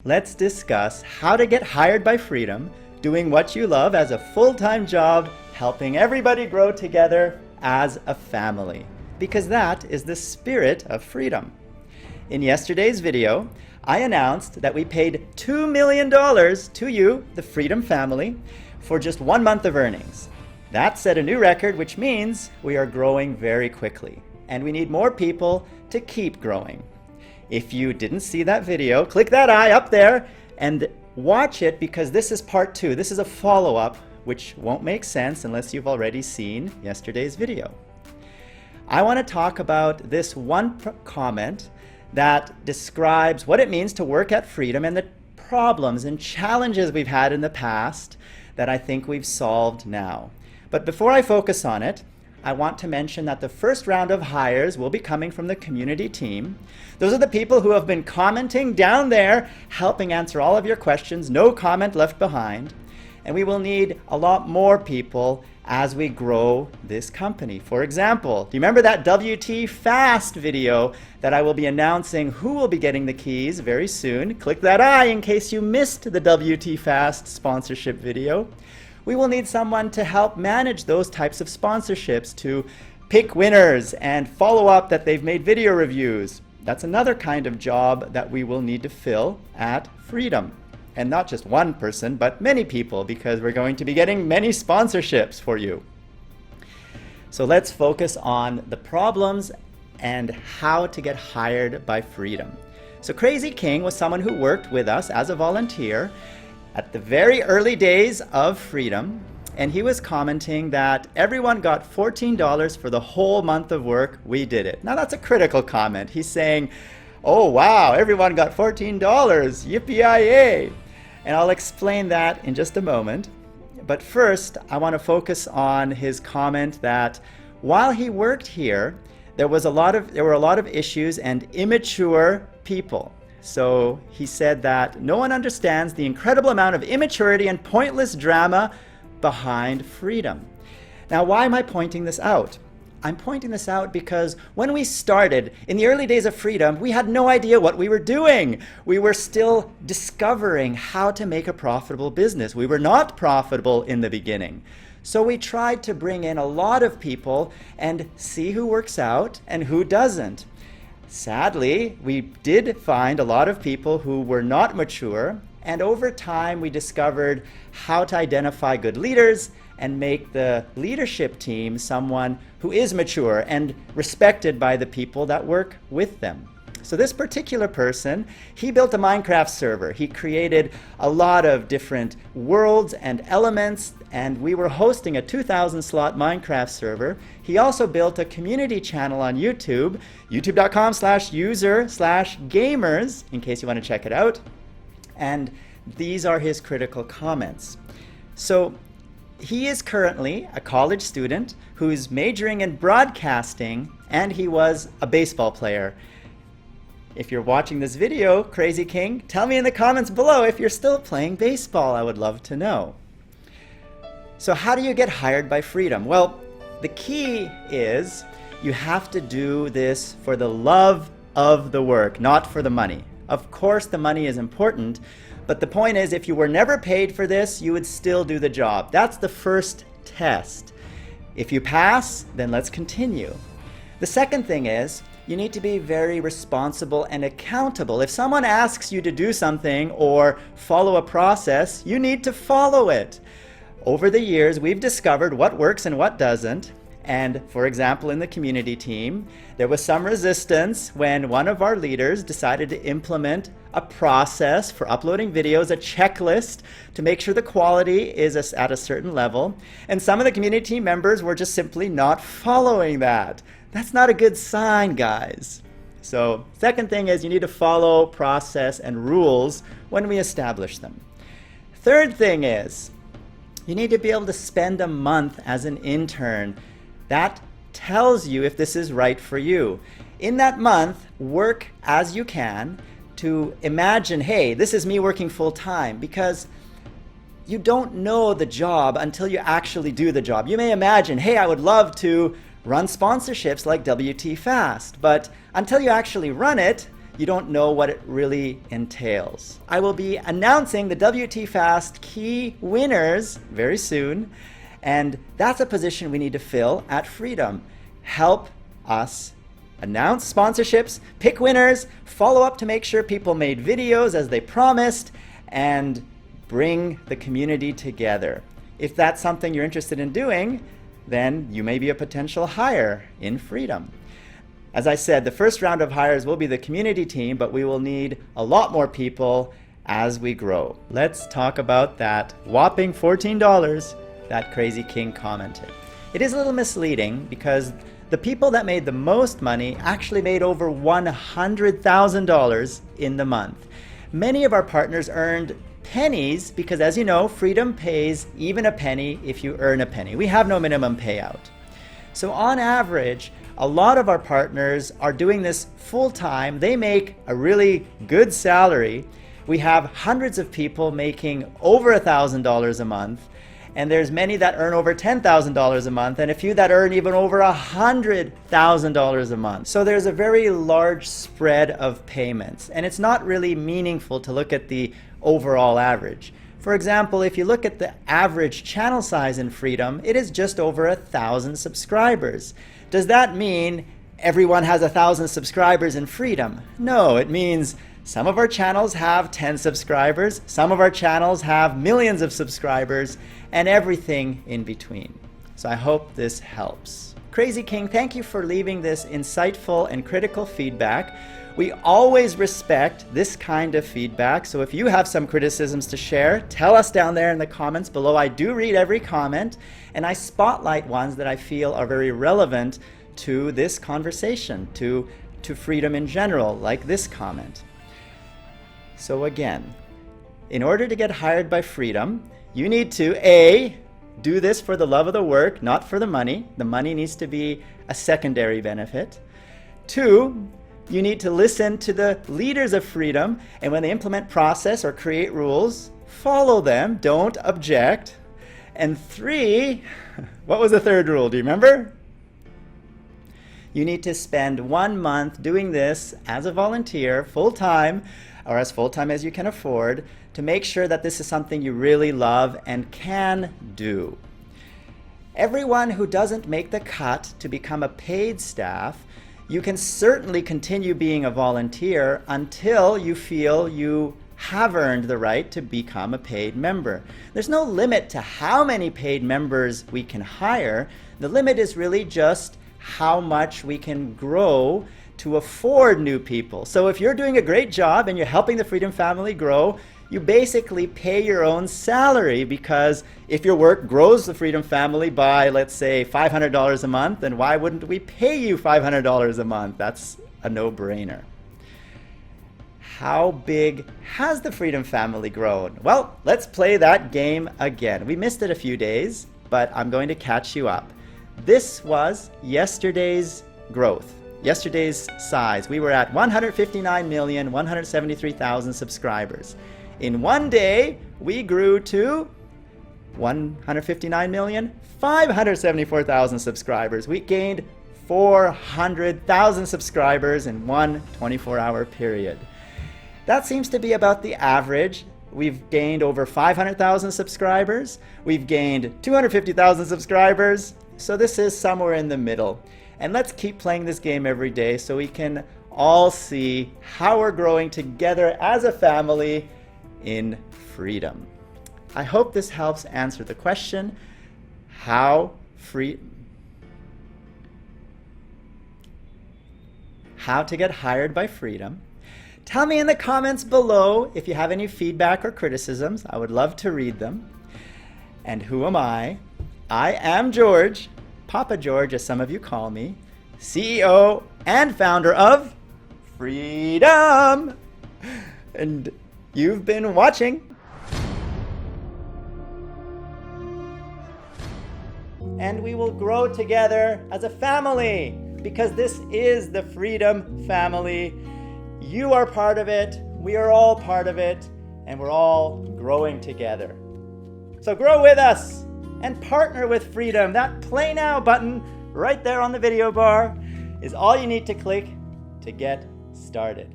Let's discuss how to get hired by Freedom, doing what you love as a full-time job, helping everybody grow together as a family. Because that is the spirit of Freedom. In yesterday's video, I announced that we paid $2 million to you, the Freedom family, for just 1 month of earnings. That set a new record, which means we are growing very quickly, and we need more people to keep growing. If you didn't see that video, click that eye up there and watch it, because this is part 2. This is a follow-up, which won't make sense unless you've already seen yesterday's video. I want to talk about this one comment that describes what it means to work at Freedom and the problems and challenges we've had in the past that I think we've solved now. But before I focus on it, I want to mention that the first round of hires will be coming from the community team. Those are the people who have been commenting down there, helping answer all of your questions, no comment left behind. And we will need a lot more people as we grow this company. For example, do you remember that WT Fast video that I will be announcing who will be getting the keys very soon? Click that eye in case you missed the WT Fast sponsorship video. We will need someone to help manage those types of sponsorships, to pick winners and follow up that they've made video reviews. That's another kind of job that we will need to fill at Freedom. And not just one person, but many people, because we're going to be getting many sponsorships for you. So let's focus on the problems and how to get hired by Freedom. So Crazy King was someone who worked with us as a volunteer at the very early days of Freedom, and he was commenting that everyone got $14 for the whole month of work we did it. Now that's a critical comment. He's saying, oh wow, everyone got $14, yippee-yi-yay. And I'll explain that in just a moment. But first, I want to focus on his comment that while he worked here, there were a lot of issues and immature people. So he said that no one understands the incredible amount of immaturity and pointless drama behind Freedom. Now, why am I pointing this out? I'm pointing this out because when we started in the early days of Freedom, we had no idea what we were doing. We were still discovering how to make a profitable business. We were not profitable in the beginning. So we tried to bring in a lot of people and see who works out and who doesn't. Sadly, we did find a lot of people who were not mature, and over time we discovered how to identify good leaders and make the leadership team someone who is mature and respected by the people that work with them. So this particular person, he built a Minecraft server. He created a lot of different worlds and elements, and we were hosting a 2,000 slot Minecraft server. He also built a community channel on YouTube, youtube.com/user/gamers, in case you want to check it out. And these are his critical comments. So he is currently a college student who's majoring in broadcasting, and he was a baseball player. If you're watching this video, Crazy King, tell me in the comments below if you're still playing baseball. I would love to know. So how do you get hired by Freedom? Well, the key is you have to do this for the love of the work, not for the money. Of course, the money is important, but the point is, if you were never paid for this, you would still do the job. That's the first test. If you pass, then let's continue. The second thing is, you need to be very responsible and accountable. If someone asks you to do something or follow a process, you need to follow it. Over the years, we've discovered what works and what doesn't. And for example, in the community team, there was some resistance when one of our leaders decided to implement a process for uploading videos, a checklist to make sure the quality is at a certain level. And some of the community team members were just simply not following that. That's not a good sign, guys. So, second thing is you need to follow process and rules when we establish them. Third thing is you need to be able to spend a month as an intern. That tells you if this is right for you. In that month, work as you can to imagine, hey, this is me working full time, because you don't know the job until you actually do the job. You may imagine, hey, I would love to run sponsorships like WT Fast, but until you actually run it, you don't know what it really entails. I will be announcing the WT Fast key winners very soon, and that's a position we need to fill at Freedom. Help us announce sponsorships, pick winners, follow up to make sure people made videos as they promised, and bring the community together. If that's something you're interested in doing, then you may be a potential hire in Freedom. As I said, the first round of hires will be the community team, but we will need a lot more people as we grow. Let's talk about that whopping $14 that Crazy King commented. It is a little misleading because the people that made the most money actually made over $100,000 in the month. Many of our partners earned pennies because, as you know, Freedom pays even a penny if you earn a penny. We have no minimum payout. So on average, a lot of our partners are doing this full time. They make a really good salary. We have hundreds of people making over $1,000 a month, and there's many that earn over $10,000 a month, and a few that earn even over $100,000 a month. So there's a very large spread of payments, and it's not really meaningful to look at the overall average. For example, if you look at the average channel size in Freedom, it is just over 1,000 subscribers. Does that mean everyone has 1,000 subscribers in Freedom? No, it means some of our channels have 10 subscribers, some of our channels have millions of subscribers, and everything in between. So I hope this helps. Crazy King, thank you for leaving this insightful and critical feedback. We always respect this kind of feedback, so if you have some criticisms to share, tell us down there in the comments below. I do read every comment, and I spotlight ones that I feel are very relevant to this conversation, to Freedom in general, like this comment. So again, in order to get hired by Freedom, you need to A, do this for the love of the work, not for the money. The money needs to be a secondary benefit. 2, you need to listen to the leaders of Freedom, and when they implement process or create rules, follow them, don't object. And 3, what was the third rule? Do you remember? You need to spend 1 month doing this as a volunteer, full-time, or as full-time as you can afford, to make sure that this is something you really love and can do. Everyone who doesn't make the cut to become a paid staff, you can certainly continue being a volunteer until you feel you have earned the right to become a paid member. There's no limit to how many paid members we can hire. The limit is really just how much we can grow to afford new people. So if you're doing a great job and you're helping the Freedom family grow, you basically pay your own salary, because if your work grows the Freedom family by, let's say, $500 a month, then why wouldn't we pay you $500 a month? That's a no-brainer. How big has the Freedom family grown? Well, let's play that game again. We missed it a few days, but I'm going to catch you up. This was yesterday's growth. Yesterday's size. We were at 159,173,000 subscribers. In one day, we grew to 159,574,000 subscribers. We gained 400,000 subscribers in one 24-hour period. That seems to be about the average. We've gained over 500,000 subscribers. We've gained 250,000 subscribers. So this is somewhere in the middle. And let's keep playing this game every day so we can all see how we're growing together as a family in Freedom. I hope this helps answer the question, how to get hired by Freedom. Tell me in the comments below if you have any feedback or criticisms. I would love to read them. And who am I? I am George, Papa George as some of you call me, CEO and founder of Freedom. And you've been watching. And we will grow together as a family, because this is the Freedom family. You are part of it, we are all part of it, and we're all growing together. So grow with us and partner with Freedom. That Play Now button right there on the video bar is all you need to click to get started.